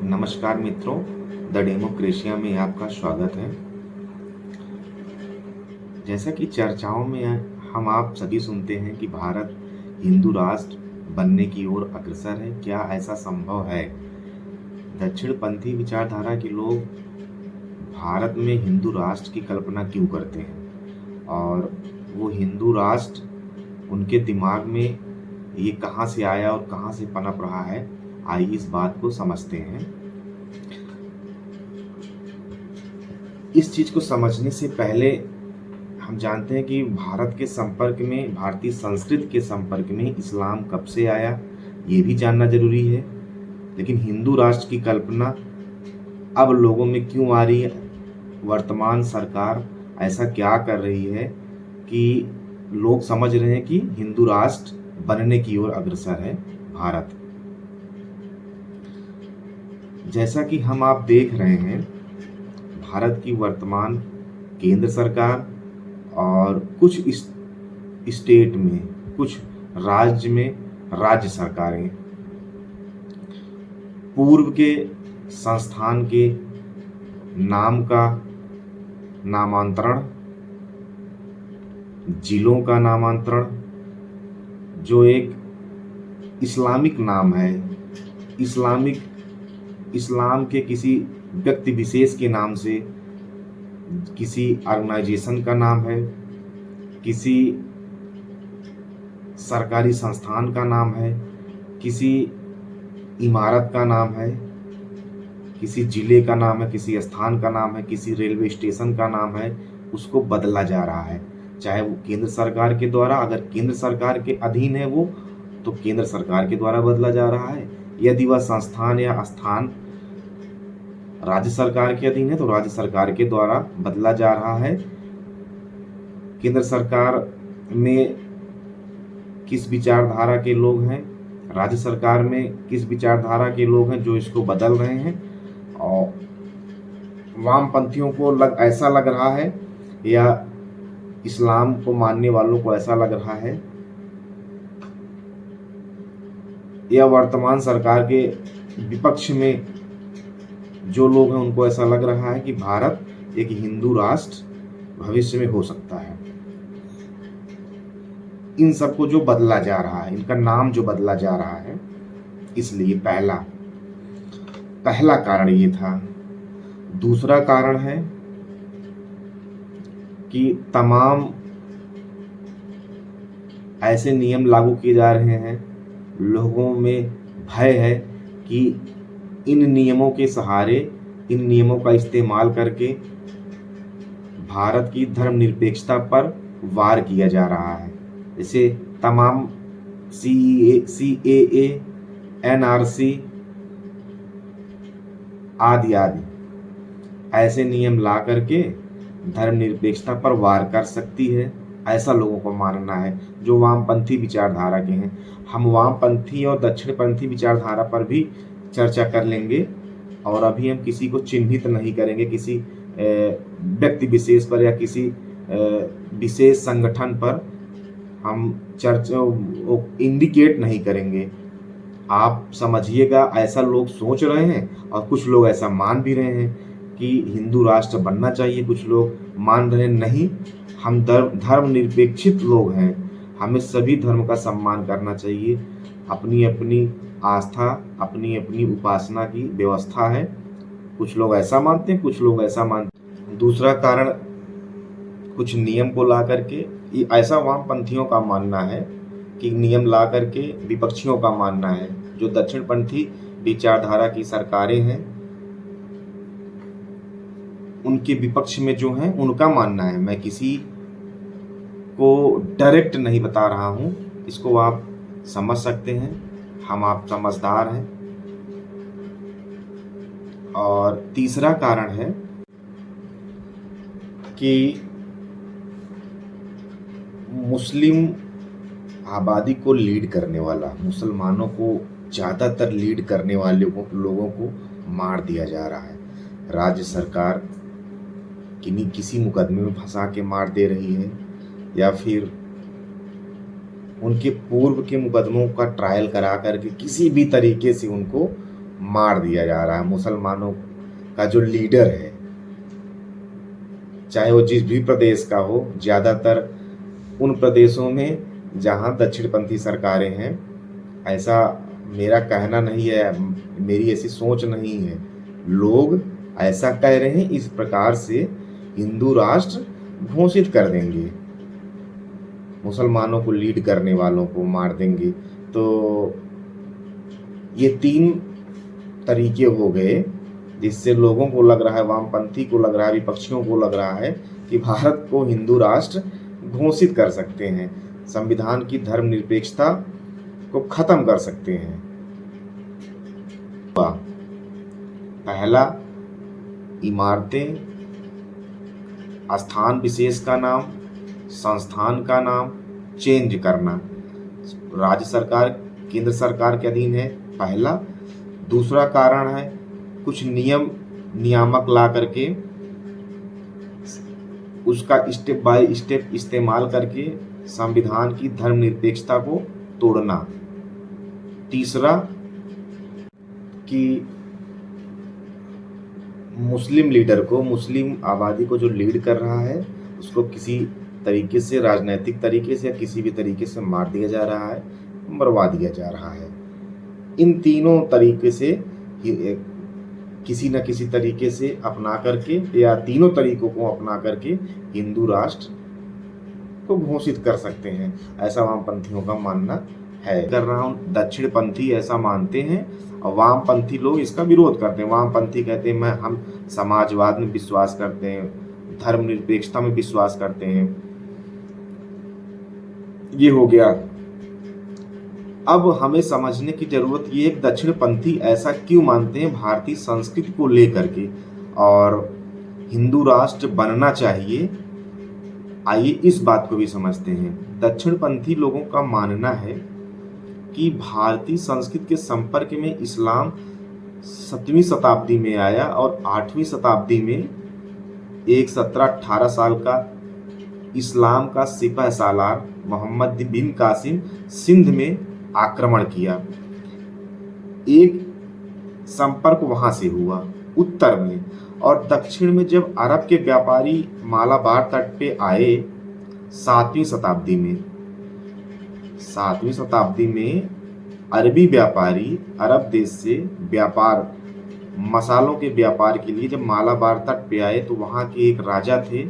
नमस्कार मित्रों, द डेमोक्रेशिया में आपका स्वागत है। जैसा कि चर्चाओं में हम आप सभी सुनते हैं कि भारत हिंदू राष्ट्र बनने की ओर अग्रसर है। क्या ऐसा संभव है? दक्षिणपंथी विचारधारा के लोग भारत में हिंदू राष्ट्र की कल्पना क्यों करते हैं और वो हिंदू राष्ट्र उनके दिमाग में ये कहाँ से आया और कहाँ से पनप रहा है? आइए इस बात को समझते हैं। इस चीज़ को समझने से पहले हम जानते हैं कि भारत के संपर्क में, भारतीय संस्कृति के संपर्क में इस्लाम कब से आया, ये भी जानना जरूरी है। लेकिन हिंदू राष्ट्र की कल्पना अब लोगों में क्यों आ रही है? वर्तमान सरकार ऐसा क्या कर रही है कि लोग समझ रहे हैं कि हिंदू राष्ट्र बनने की ओर अग्रसर है भारत। जैसा कि हम आप देख रहे हैं, भारत की वर्तमान केंद्र सरकार और कुछ स्टेट में, कुछ राज्य में राज्य सरकारें पूर्व के संस्थान के नाम का नामांतरण, जिलों का नामांतरण, जो एक इस्लामिक नाम है, इस्लाम के किसी व्यक्ति विशेष के नाम से, किसी ऑर्गेनाइजेशन का नाम है, किसी सरकारी संस्थान का नाम है, किसी इमारत का नाम है, किसी जिले का नाम है, किसी स्थान का नाम है, किसी रेलवे स्टेशन का नाम है, उसको बदला जा रहा है। चाहे वो केंद्र सरकार के द्वारा, अगर केंद्र सरकार के अधीन है वो, तो केंद्र सरकार के द्वारा बदला जा रहा है। यदि वह संस्थान या स्थान राज्य सरकार के अधीन है तो राज्य सरकार के द्वारा बदला जा रहा है। केंद्र सरकार में किस विचारधारा के लोग हैं, राज्य सरकार में किस विचारधारा के लोग हैं जो इसको बदल रहे हैं, और वामपंथियों को ऐसा लग रहा है या इस्लाम को मानने वालों को ऐसा लग रहा है, या वर्तमान सरकार के विपक्ष में जो लोग हैं उनको ऐसा लग रहा है कि भारत एक हिंदू राष्ट्र भविष्य में हो सकता है। इन सबको जो बदला जा रहा है, इनका नाम जो बदला जा रहा है, इसलिए पहला कारण ये था। दूसरा कारण है कि तमाम ऐसे नियम लागू किए जा रहे हैं, लोगों में भय है कि इन नियमों के सहारे, इन नियमों का इस्तेमाल करके भारत की धर्मनिरपेक्षता पर वार किया जा रहा है। जैसे तमाम CAA, NRC आदि आदि ऐसे नियम ला करके धर्मनिरपेक्षता पर वार कर सकती है, ऐसा लोगों को मानना है जो वामपंथी विचारधारा के हैं। हम वामपंथी और दक्षिणपंथी विचारधारा पर भी चर्चा कर लेंगे, और अभी हम किसी को चिन्हित नहीं करेंगे, किसी व्यक्ति विशेष पर या किसी विशेष संगठन पर हम चर्चा इंडिकेट नहीं करेंगे। आप समझिएगा, ऐसा लोग सोच रहे हैं और कुछ लोग ऐसा मान भी रहे हैं कि हिंदू राष्ट्र बनना चाहिए। कुछ लोग मान रहे हैं नहीं, हम धर्मनिरपेक्षित लोग हैं, हमें सभी धर्म का सम्मान करना चाहिए, अपनी अपनी आस्था, अपनी अपनी उपासना की व्यवस्था है। कुछ लोग ऐसा मानते हैं, कुछ लोग ऐसा मानते हैं। दूसरा कारण, कुछ नियम को ला करके, ऐसा वामपंथियों का मानना है कि नियम ला करके, विपक्षियों का मानना है, जो दक्षिणपंथी विचारधारा की सरकारें हैं उनके विपक्ष में जो हैं उनका मानना है। मैं किसी को डायरेक्ट नहीं बता रहा हूं, इसको आप समझ सकते हैं, हम आप समझदार हैं। और तीसरा कारण है कि मुस्लिम आबादी को लीड करने वाला, मुसलमानों को ज़्यादातर लीड करने वाले लोगों को मार दिया जा रहा है। राज्य सरकार किसी मुकदमे में फंसा के मार दे रही है, या फिर उनके पूर्व के मुकदमों का ट्रायल करा करके किसी भी तरीके से उनको मार दिया जा रहा है। मुसलमानों का जो लीडर है, चाहे वो जिस भी प्रदेश का हो, ज़्यादातर उन प्रदेशों में जहाँ दक्षिणपंथी सरकारें हैं, ऐसा मेरा कहना नहीं है, मेरी ऐसी सोच नहीं है, लोग ऐसा कह रहे हैं, इस प्रकार से हिंदू राष्ट्र घोषित कर देंगे, मुसलमानों को लीड करने वालों को मार देंगे। तो ये 3 तरीके हो गए जिससे लोगों को लग रहा है, वामपंथी को लग रहा है, विपक्षियों को लग रहा है कि भारत को हिंदू राष्ट्र घोषित कर सकते हैं, संविधान की धर्मनिरपेक्षता को खत्म कर सकते हैं। पहला, इमारतें, स्थान विशेष का नाम, संस्थान का नाम चेंज करना राज्य सरकार, केंद्र सरकार के अधीन है, पहला। दूसरा कारण है कुछ नियामक ला करके उसका स्टेप बाय स्टेप इस्तेमाल करके संविधान की धर्मनिरपेक्षता को तोड़ना। तीसरा कि मुस्लिम लीडर को, मुस्लिम आबादी को जो लीड कर रहा है, उसको किसी तरीके से, राजनीतिक तरीके से या किसी भी तरीके से मार दिया जा रहा है, मरवा दिया जा रहा है। इन तीनों तरीके से किसी न किसी तरीके से अपना करके या तीनों तरीकों को अपना करके हिंदू राष्ट्र को घोषित कर सकते हैं, ऐसा वामपंथियों का मानना है। कर रहा हूँ, दक्षिणपंथी ऐसा मानते हैं और वामपंथी लोग इसका विरोध करते हैं। वामपंथी कहते हैं हम समाजवाद में विश्वास करते हैं, धर्मनिरपेक्षता में विश्वास करते हैं। ये हो गया। अब हमें समझने की जरूरत ये है, दक्षिणपंथी ऐसा क्यों मानते हैं भारतीय संस्कृति को लेकर के और हिंदू राष्ट्र बनना चाहिए। आइए इस बात को भी समझते हैं। दक्षिणपंथी लोगों का मानना है कि भारतीय संस्कृति के संपर्क में इस्लाम 7वीं शताब्दी में आया और 8वीं शताब्दी में एक 17-18 साल का इस्लाम का सिपह सालार मोहम्मद बिन कासिम सिंध में आक्रमण किया। एक संपर्क वहां से हुआ उत्तर में, और दक्षिण में जब अरब के व्यापारी मालाबार तट पे आए 7वीं शताब्दी में अरबी व्यापारी अरब देश से व्यापार, मसालों के व्यापार के लिए जब मालाबार तट पे आए तो वहां के एक राजा थे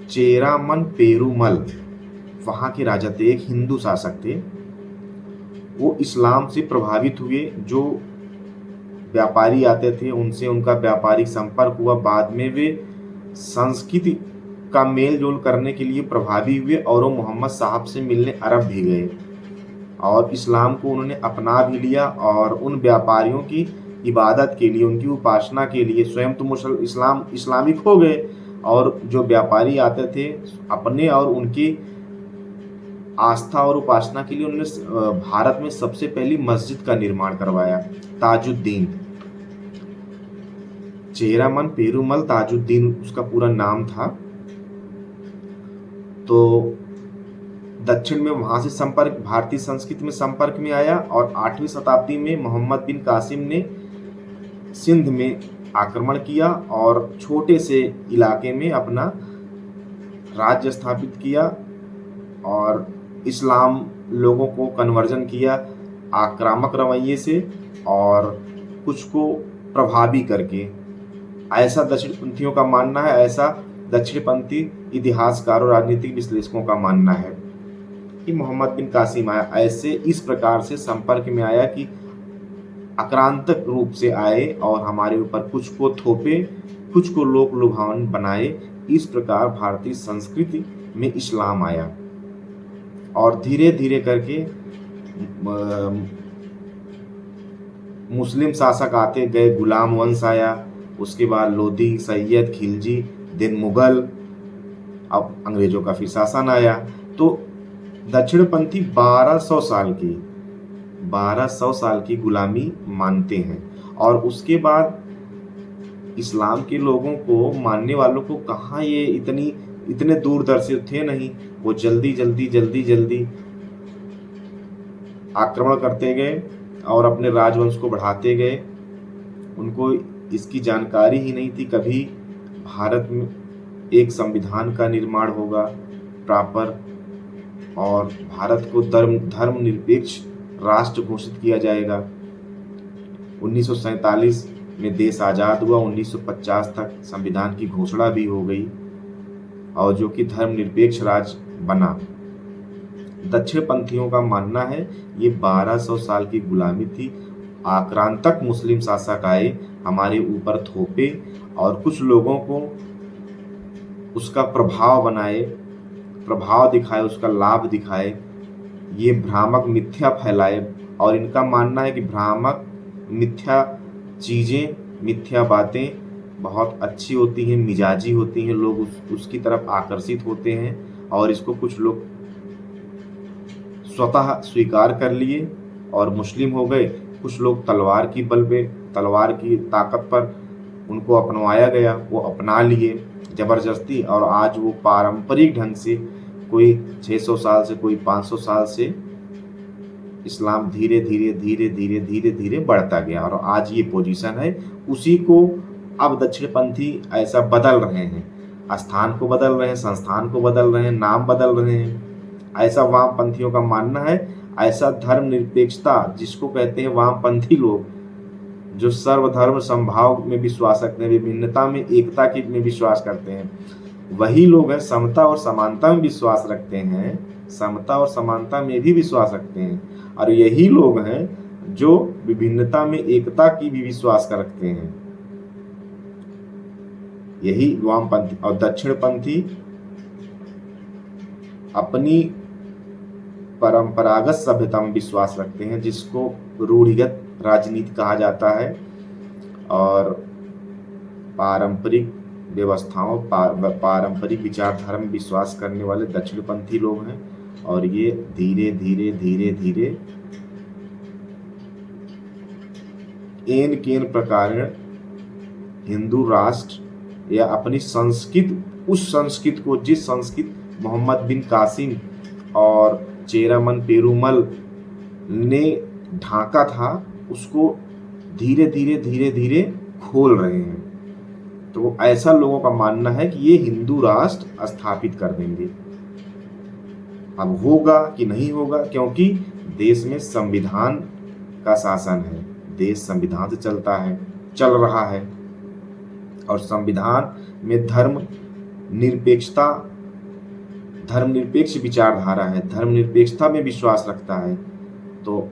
चेरामन पेरुमल, वहां के राजा थे, एक हिंदू शासक थे। वो इस्लाम से प्रभावित हुए, जो व्यापारी आते थे उनसे उनका व्यापारिक संपर्क हुआ। बाद में वे संस्कृति का मेल जोल करने के लिए प्रभावी हुए और वो मोहम्मद साहब से मिलने अरब भी गए और इस्लाम को उन्होंने अपना भी लिया और उन व्यापारियों की इबादत के लिए, उनकी उपासना के लिए स्वयं तो इस्लामिक हो गए, और जो व्यापारी आते थे अपने और उनकी आस्था और उपासना के लिए उन्होंने भारत में सबसे पहली मस्जिद का निर्माण करवाया, ताजुद्दीन। चेरामन पेरुमल ताजुद्दीन उसका पूरा नाम था। तो दक्षिण में वहां से संपर्क, भारतीय संस्कृति में संपर्क में आया और 8वीं शताब्दी में मोहम्मद बिन कासिम ने सिंध में आक्रमण किया और छोटे से इलाके में अपना राज्य स्थापित किया और इस्लाम लोगों को कन्वर्जन किया आक्रामक रवैये से और कुछ को प्रभावी करके। ऐसा दक्षिणपंथियों का मानना है, ऐसा दक्षिणपंथी इतिहासकारों, राजनीतिक विश्लेषकों का मानना है कि मोहम्मद बिन कासिम आया, ऐसे इस प्रकार से संपर्क में आया कि आक्रांतक रूप से आए और हमारे ऊपर कुछ को थोपे, कुछ को लोक लुभावन बनाए। इस प्रकार भारतीय संस्कृति में इस्लाम आया और धीरे धीरे करके मुस्लिम शासक आते गए, गुलाम वंश आया, उसके बाद लोधी, सैयद, खिलजी, दिन मुगल, अब अंग्रेजों का फिर शासन आया। तो दक्षिणपंथी 1200 साल की गुलामी मानते हैं और उसके बाद इस्लाम के लोगों को, मानने वालों को कहाँ ये इतने दूरदर्शी थे नहीं, वो जल्दी आक्रमण करते गए और अपने राजवंश को बढ़ाते गए। उनको इसकी जानकारी ही नहीं थी कभी भारत में एक संविधान का निर्माण होगा प्रॉपर, और भारत को धर्मनिरपेक्ष राष्ट्र घोषित किया जाएगा। 1947 में देश आज़ाद हुआ, 1950 तक संविधान की घोषणा भी हो गई और जो कि धर्मनिरपेक्ष राज्य बना। दक्षिणपंथियों का मानना है ये 1200 साल की गुलामी थी। आक्रांतक मुस्लिम शासक आए, हमारे ऊपर थोपे और कुछ लोगों को उसका प्रभाव दिखाए, उसका लाभ दिखाए, ये भ्रामक मिथ्या फैलाए। और इनका मानना है कि भ्रामक मिथ्या चीज़ें, मिथ्या बातें बहुत अच्छी होती हैं, मिजाजी होती हैं, लोग उसकी तरफ आकर्षित होते हैं और इसको कुछ लोग स्वतः स्वीकार कर लिए और मुस्लिम हो गए। कुछ लोग तलवार की बल पे, तलवार की ताकत पर उनको अपनवाया गया, वो अपना लिए ज़बरदस्ती, और आज वो पारंपरिक ढंग से कोई 600 साल से, कोई 500 साल से इस्लाम धीरे धीरे बढ़ता गया और आज ये पोजीशन है। उसी को अब दक्षिणपंथी ऐसा बदल रहे हैं, स्थान को बदल रहे हैं, संस्थान को बदल रहे हैं, नाम बदल रहे हैं। ऐसा वामपंथियों का मानना है। ऐसा धर्मनिरपेक्षता जिसको कहते हैं वामपंथी लोग, जो सर्वधर्म समभाव में विश्वास रखते हैं, विभिन्नता में एकता की में विश्वास करते हैं, वही लोग हैं समता और समानता में विश्वास रखते हैं, समता और समानता में भी विश्वास रखते हैं। और यही लोग हैं जो विभिन्नता में एकता की भी विश्वास कर रखते हैं। यही वामपंथी और दक्षिणपंथी अपनी परंपरागत सभ्यता में विश्वास रखते हैं, जिसको रूढ़िगत राजनीति कहा जाता है, और पारंपरिक व्यवस्थाओं, पारंपरिक विचारधारा में विश्वास करने वाले दक्षिणपंथी लोग हैं। और ये धीरे धीरे एन केन प्रकार हिंदू राष्ट्र या अपनी संस्कृति, उस संस्कृति को, जिस संस्कृति मोहम्मद बिन कासिम और चेरामन पेरुमल ने ढांका था, उसको धीरे धीरे खोल रहे हैं। तो ऐसा लोगों का मानना है कि ये हिंदू राष्ट्र स्थापित कर देंगे। अब होगा कि नहीं होगा, क्योंकि देश में संविधान का शासन है, देश संविधान से चल रहा है, और संविधान में धर्मनिरपेक्ष विचारधारा है, धर्मनिरपेक्षता में विश्वास रखता है। तो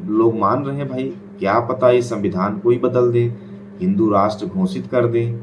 लोग मान रहे हैं भाई, क्या पता ये संविधान को ही बदल दें, हिंदू राष्ट्र घोषित कर दें।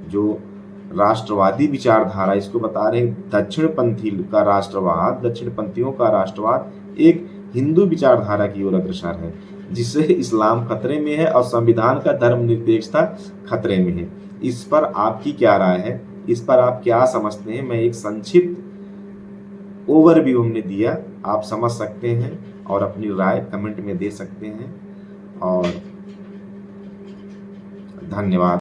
जो राष्ट्रवादी विचारधारा, इसको बता रहे हैं दक्षिणपंथी का राष्ट्रवाद, दक्षिणपंथियों का राष्ट्रवाद एक हिंदू विचारधारा की ओर अग्रसर है, जिससे इस्लाम खतरे में है और संविधान का धर्मनिरपेक्षता खतरे में है। इस पर आपकी क्या राय है, इस पर आप क्या समझते हैं? मैं एक संक्षिप्त ओवरव्यू हमने दिया, आप समझ सकते हैं और अपनी राय कमेंट में दे सकते हैं। और धन्यवाद।